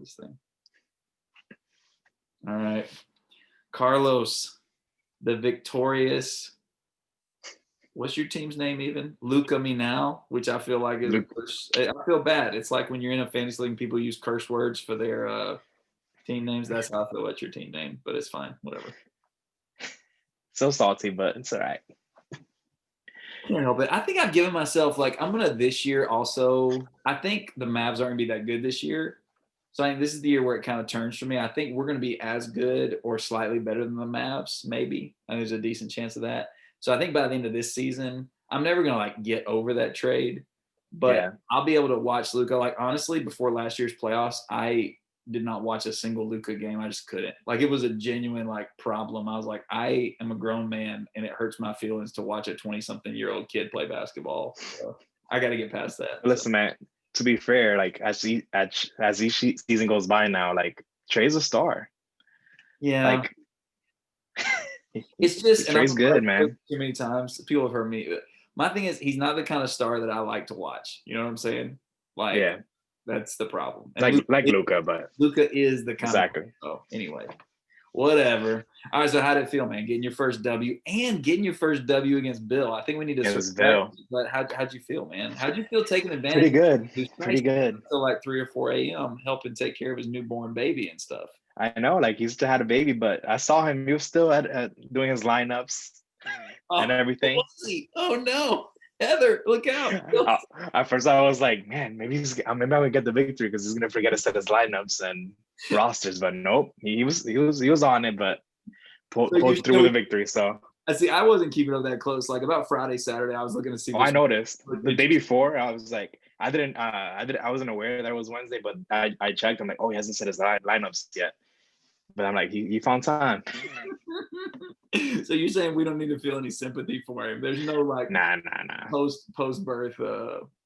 this thing. All right. Carlos, the victorious. What's your team's name even? Luca Me Now, which I feel like is. I feel bad. It's like when you're in a fantasy league, people use curse words for their team names. That's how I feel about your team name, but it's fine. Whatever. So salty, but it's all right. Can't help it. I think I've given myself I'm gonna this year also. I think the Mavs aren't gonna be that good this year. So I think this is the year where it kind of turns for me. I think we're gonna be as good or slightly better than the Mavs, maybe. I think there's a decent chance of that. So I think by the end of this season, I'm never gonna get over that trade, but I'll be able to watch Luka. Honestly, before last year's playoffs, I did not watch a single Luka game. I just couldn't. It was a genuine problem. I was like, I am a grown man, and it hurts my feelings to watch a 20-something-year-old kid play basketball. So I got to get past that. Listen, man. To be fair, as each season goes by now, Trey's a star. Yeah. It's just Trey's good, man. Too many times people have heard me. My thing is, he's not the kind of star that I like to watch. You know what I'm saying? Yeah. That's the problem. And Luka, but Luka is the kind exactly. of anyway, whatever. All right, so how did it feel, man? Getting your first W against Bill. I think we need to. It was Bill. But how'd you feel, man? How'd you feel taking advantage? Pretty good. Until 3 or 4 a.m. helping take care of his newborn baby and stuff. I know, he still had a baby, but I saw him. He was still at doing his lineups and everything. Oh no. Heather, look out! At first, I was like, "Man, maybe I would get the victory because he's gonna forget to set his lineups and rosters." But nope, he was on it, but pulled through with the victory. So I see. I wasn't keeping up that close. About Friday, Saturday, I was looking to see. I noticed the day before. I was like, I wasn't aware that it was Wednesday, but I checked. I'm like, oh, he hasn't set his lineups yet. But I'm like, he found time. So you're saying we don't need to feel any sympathy for him? There's no nah. post birth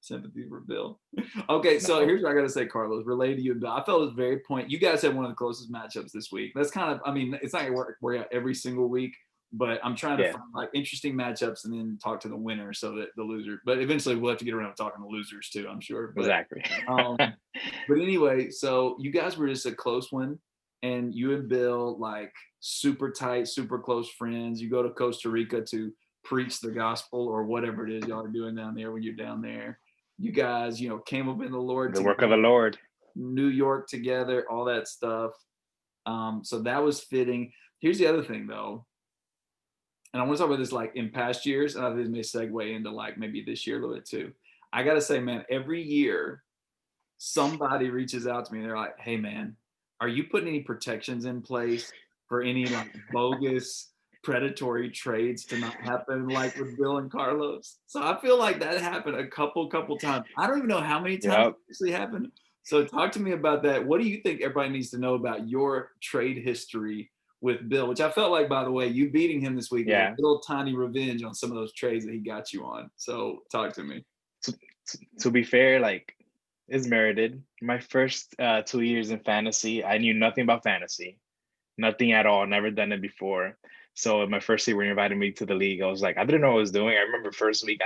sympathy for Bill. Okay, so here's what I gotta say, Carlos. Related to you and Bill, I felt it was very point. You guys had one of the closest matchups this week. That's kind of, it's not gonna work out every single week, but I'm trying to find interesting matchups and then talk to the winner so that the loser. But eventually we'll have to get around to talking to losers too, I'm sure. But, exactly. But anyway, so you guys were just a close one. And you and Bill, super tight, super close friends. You go to Costa Rica to preach the gospel or whatever it is y'all are doing down there when you're down there. You guys, came up in the Lord. The work of the Lord. New York together, all that stuff. So that was fitting. Here's the other thing, though. And I want to talk about this in past years, and I think this may segue into maybe this year a little bit too. I got to say, man, every year somebody reaches out to me and they're like, hey, man, are you putting any protections in place for any bogus predatory trades to not happen with Bill and Carlos? So I feel like that happened a couple times. I don't even know how many times it actually happened. So talk to me about that. What do you think everybody needs to know about your trade history with Bill, which I felt like, by the way, you beating him this week, a little tiny revenge on some of those trades that he got you on. So talk to me. To be fair, is merited. My first 2 years in fantasy, I knew nothing about fantasy, nothing at all. Never done it before. So my first year, when you invited me to the league, I was like, I didn't know what I was doing. I remember first week,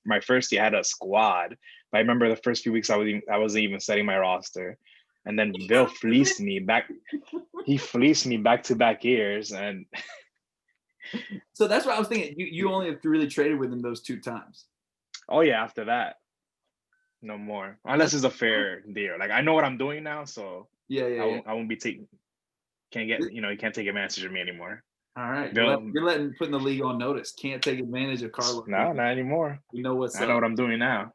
my first year I had a squad, but I remember the first few weeks I wasn't even setting my roster, and then Bill fleeced me back. He fleeced me back-to-back years, and so that's what I was thinking. You only have really traded with him those 2 times. Oh yeah, after that. No more, unless it's a fair deal. I know what I'm doing now, so I won't be taking. You can't take advantage of me anymore. All right, you're putting the league on notice. Can't take advantage of Carlos. No, not anymore. You know what's I know what I'm doing now.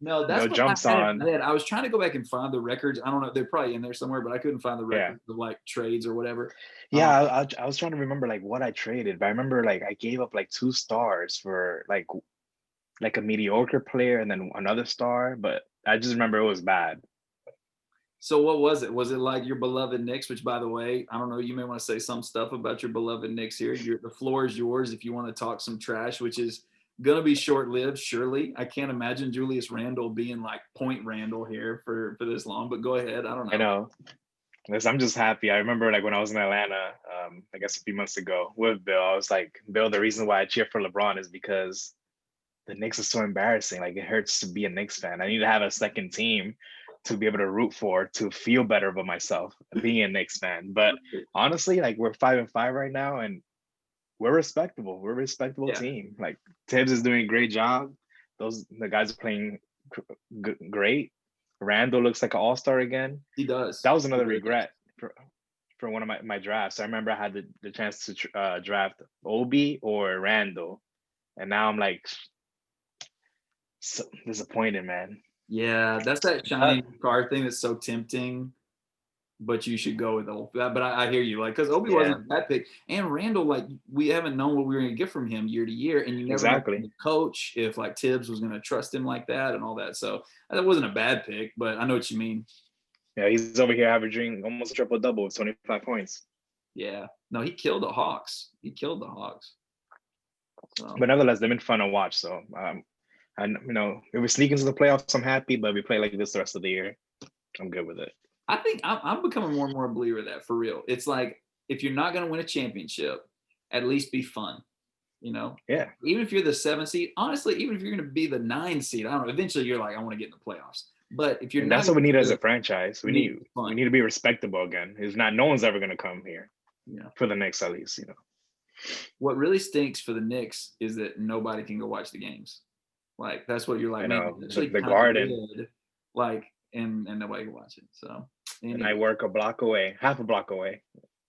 No, that's what jumps on. I was trying to go back and find the records. I don't know, they're probably in there somewhere, but I couldn't find the records of trades or whatever. Yeah, I was trying to remember what I traded, but I remember I gave up 2 stars for a mediocre player and then another star, but I just remember it was bad. So what was it? Was it your beloved Knicks, which, by the way, I don't know, you may want to say some stuff about your beloved Knicks here. The floor is yours if you want to talk some trash, which is going to be short-lived, surely. I can't imagine Julius Randle being Point Randle here for this long, but go ahead. I don't know. I know. I'm just happy. I remember when I was in Atlanta, I guess a few months ago with Bill, I was like, Bill, the reason why I cheer for LeBron is because the Knicks are so embarrassing. It hurts to be a Knicks fan. I need to have a second team to be able to root for, to feel better about myself being a Knicks fan. But honestly, like we're 5-5 right now, and we're respectable. We're a respectable Yeah, team. Like Tibbs is doing a great job. The guys are playing great. Randall looks like an all-star again. he does. That was He another really does. regret for one of my drafts. I remember I had the chance to draft Obi or Randall, and now I'm like so disappointed, man. Yeah, that's that But shiny card thing that's so tempting, but you should go with Obi. But I hear you, like, because Obi yeah, wasn't a bad pick, and Randall, like, we haven't known what we were going to get from him year to year, and you never know from exactly. the coach if like Tibbs was going to trust him like that and all that. So that wasn't a bad pick, but I know what you mean. Yeah, he's over here averaging almost a triple double with 25 points. Yeah, no, he killed the Hawks. He killed the Hawks. So But nevertheless, they've been fun to watch. So, and if we sneak into the playoffs, I'm happy. But if we play like this the rest of the year, I'm good with it. I think I'm becoming more and more a believer of that for real. It's like if you're not going to win a championship, at least be fun. You know, Yeah, even if you're the 7 seed, honestly, even if you're going to be the 9 seed, I don't know. Eventually, you're like, I want to get in the playoffs. But if you're and not that's going what we to need do as a it, franchise. you need to be We fun. need to be respectable again. It's not. No one's ever going to come here Yeah. for the Knicks, at least. What really stinks for the Knicks is that nobody can go watch the games. Like that's what you're like, I man. know It's the, actually the kind of Garden, good. Like, and nobody can watch it. So and I anyway, work a block away, half a block away.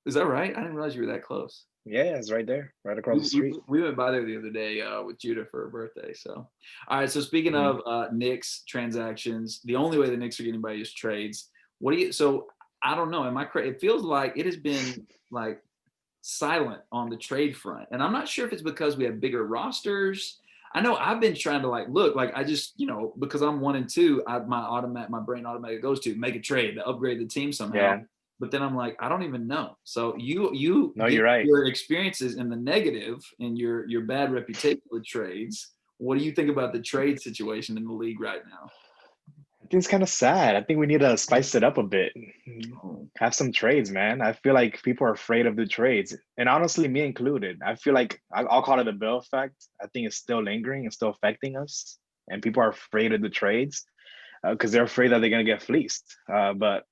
is that right? I didn't realize you were that close. Yeah, it's right there, right across We, the we, street. we went by there the other day with Judah for her birthday. So, all right. So speaking Mhm. of Knicks transactions, the only way the Knicks are getting by is trades. What do you? So I don't know. Am I crazy? It feels like it has been like silent on the trade front, and I'm not sure if it's because we have bigger rosters. I know I've been trying to like look like I just because I'm 1 and 2, my brain automatically goes to make a trade to upgrade the team somehow. Yeah, But then I'm like, I don't even know. So you no, give you're right. your experiences in the negative and your bad reputation with trades. What do you think about the trade situation in the league right now? I think it's kind of sad. I think we need to spice it up a bit. Oh, Have some trades, man. I feel like people are afraid of the trades, and honestly, me included. I feel like I'll call it a Bill effect. I think it's still lingering and still affecting us, and people are afraid of the trades because they're afraid that they're gonna get fleeced. But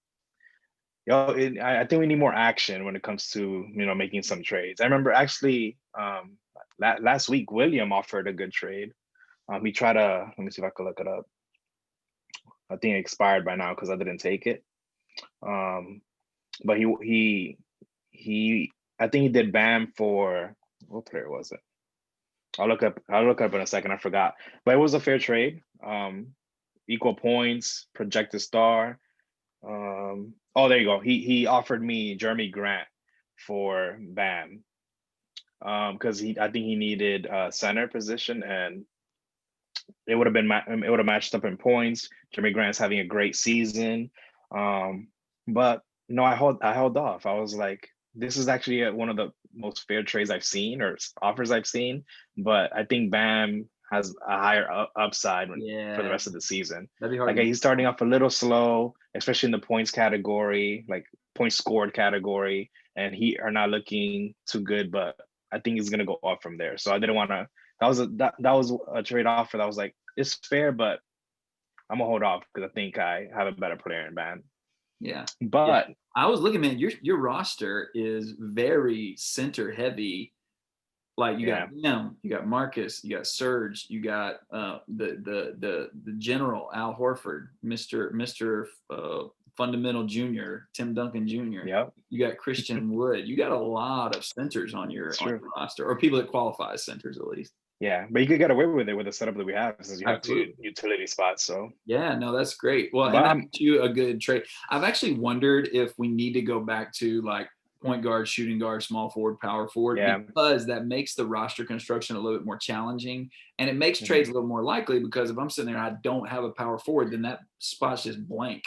I think we need more action when it comes to making some trades. I remember actually last week William offered a good trade. He tried to let me see if I could look it up. I think it expired by now because I didn't take it. Um, but he I think he did Bam for what player was it? I'll look up in a second. I forgot. But it was a fair trade. Equal points, projected star. Oh, there you go. He offered me Jeremy Grant for Bam. Because I think he needed a center position, and it would have it would have matched up in points. Jeremy Grant's having a great season. But no, I held off. I was like, this is actually one of the most fair trades I've seen or offers I've seen. But I think Bam has a higher upside for the yeah, rest of the season. that'd be hard Like to get. he's starting off a little slow, especially in the points category, like points scored category, and he are not looking too good. But I think he's gonna go up from there. So I didn't want to. That was a trade offer that was like it's fair, but I'm gonna hold off because I think I have a better player in Bam. Yeah, yeah. But I was looking, man. Your roster is very center heavy. Like you got yeah, him, you got Marcus, you got Serge, you got the general Al Horford, Mister Fundamental Junior, Tim Duncan Jr. yep, You got Christian Wood. You got a lot of centers on it's your true. roster, or people that qualify as centers at least. Yeah, but you could get away with it with the setup that we have since you have two Absolutely. utility spots. So, Yeah, no, that's great. Well, and but that makes you a good trade. I've actually wondered if we need to go back to like point guard, shooting guard, small forward, power forward, yeah, because that makes the roster construction a little bit more challenging and it makes mhm. trades a little more likely because if I'm sitting there and I don't have a power forward, then that spot's just blank.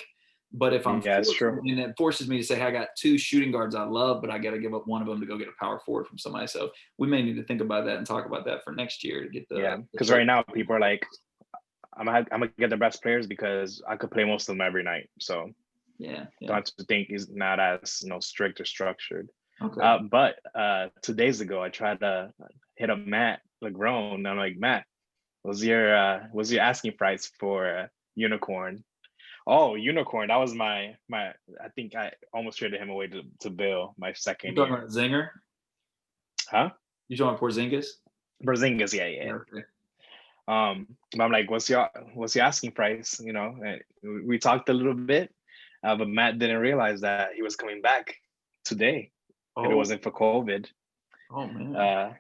But if I'm Yeah, it's forced, true. and it forces me to say, hey, I got two shooting guards I love, but I got to give up one of them to go get a power forward from somebody. So we may need to think about that and talk about that for next year to get Yeah, the because trade. right now people are like, I'm gonna get the best players because I could play most of them every night. So Yeah, yeah. don't think is not as strict or structured. Okay. But 2 days ago, I tried to hit up Matt Lagrone. And I'm like, Matt, was your asking price for Unicorn? Oh, Unicorn. That was my. I think I almost traded him away to Bill my You second talking year. about Zinger? Huh? You talking about Porzingis? Berzingas, yeah, yeah. Yeah, okay. But I'm like, what's your asking price? And we talked a little bit, but Matt didn't realize that he was coming back today if it Oh, wasn't for COVID. oh man. Uh,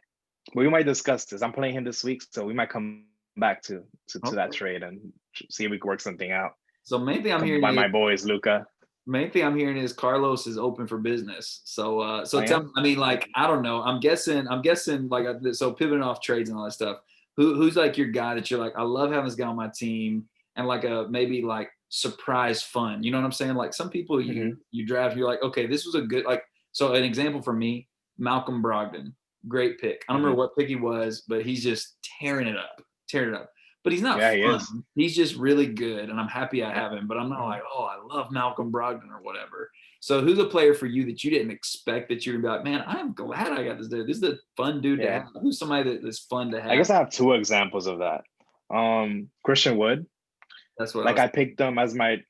but we might discuss this. I'm playing him this week, so we might come back to that Okay. trade and see if we can work something out. So main thing I'm hearing Combine is my boys, Luca. Carlos is open for business. So Oh tell yeah. me, I mean, like, I don't know. I'm guessing like so pivoting off trades and all that stuff. Who's like your guy that you're like, I love having this guy on my team and like a maybe like surprise fun. You know what I'm saying? Like some people Hmm. you draft, you're like, okay, this was a good like so an example for me, Malcolm Brogdon. Great pick. I don't Hmm. remember what pick he was, but he's just tearing it up. Tearing it up. But he's not Yeah, he is. fun. He's just really good, and I'm happy I Yeah. have him. But I'm not Mhm. like, oh, I love Malcolm Brogdon or whatever. So, who's a player for you that you didn't expect that you're gonna be like, man, I'm glad I got this dude. This is a fun dude to Yeah. have. Who's somebody that's fun to I have? guess I have two examples of that. Christian Wood. That's what I Like was. I picked him as my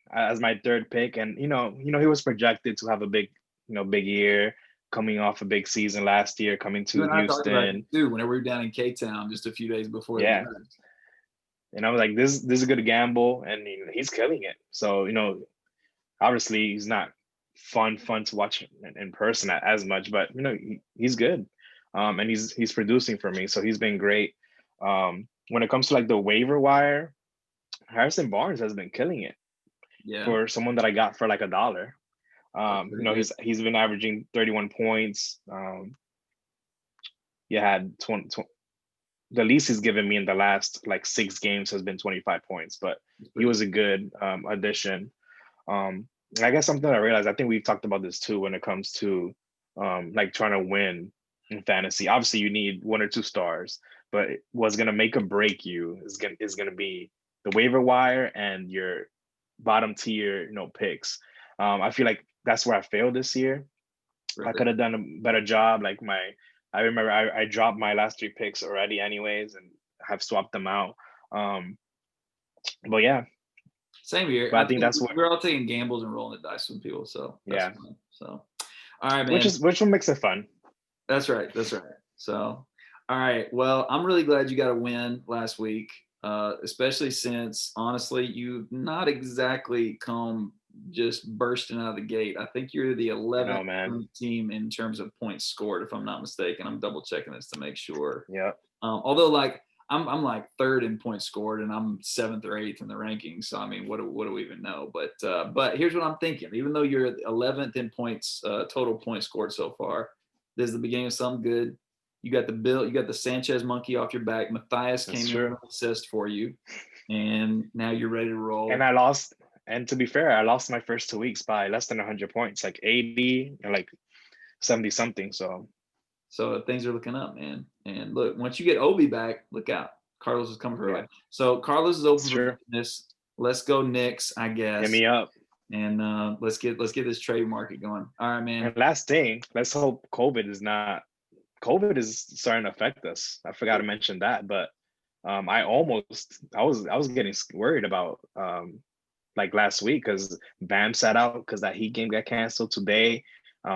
third pick, and he was projected to have a big year, coming off a big season last year, coming You to and I talked about it Houston. too whenever we were down in K Town just a few days before the Yeah, draft. and I was like, this is a good gamble, and he's killing it. So obviously he's not fun to watch in person as much, but he's good, and he's producing for me, so he's been great. When it comes to like the waiver wire, Harrison Barnes has been killing it Yeah, for someone that I got for like $1. that's pretty good. He's been averaging 31 points. You had 20, the least he's given me in the last like 6 games has been 25 points, but That's he pretty was good. a good addition. I guess something I realized, I think we've talked about this too when it comes to like trying to win in fantasy. Obviously, you need one or two stars, but what's gonna make or break you is gonna be the waiver wire and your bottom tier, picks. I feel like that's where I failed this year. I Really. could have done a better job. I remember I dropped my last 3 picks already, anyways, and have swapped them out. Um, but yeah, Same here. but I I think think that's what, we're all taking gambles and rolling the dice with people, so that's yeah, fun. So, all right, which man. is which will makes it fun. That's right. That's right. So, all right. Well, I'm really glad you got a win last week, especially since honestly, you've not exactly come just bursting out of the gate. I think you're the I 11th know, man. team in terms of points scored, if I'm not mistaken. I'm double checking this to make sure. Yeah, Although, like, I'm like third in points scored, and I'm seventh or eighth in the rankings. So, I mean, what do we even know? But here's what I'm thinking. Even though you're 11th in points total points scored so far, this is the beginning of something good. You got the Sanchez monkey off your back. Matthias that's came in with true. an assist for you, and now you're ready to And roll. I lost. And to be fair, I lost my first 2 weeks by less than 100 points, like 80 and like 70 something. So So things are looking up, man. And look, once you get Obi back, look out. Carlos is coming for yeah, everybody. So Carlos is it's open for true. business. Let's go Knicks, I Hit guess. me up. And let's get this trade market going. All right, man. And last thing, let's hope COVID is starting to affect us. I forgot to mention that, but I was getting worried about like last week because Bam sat out because that Heat game got canceled today.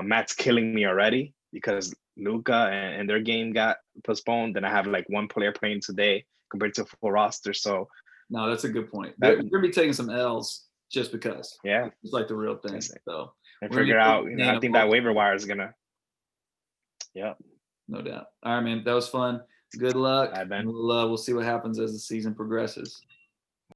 Matt's killing me already because Luca and their game got postponed. Then I have like one player playing today compared to a full roster. So No, that's a good point. that You're gonna be taking some L's just because. yeah, It's like the real thing. that's it. So And we're gonna figure be out. focusing in I on think that waiver multiple, wire is gonna. Yeah, no doubt. All right, man. That was fun. Good luck. I've been. We'll see what happens as the season progresses.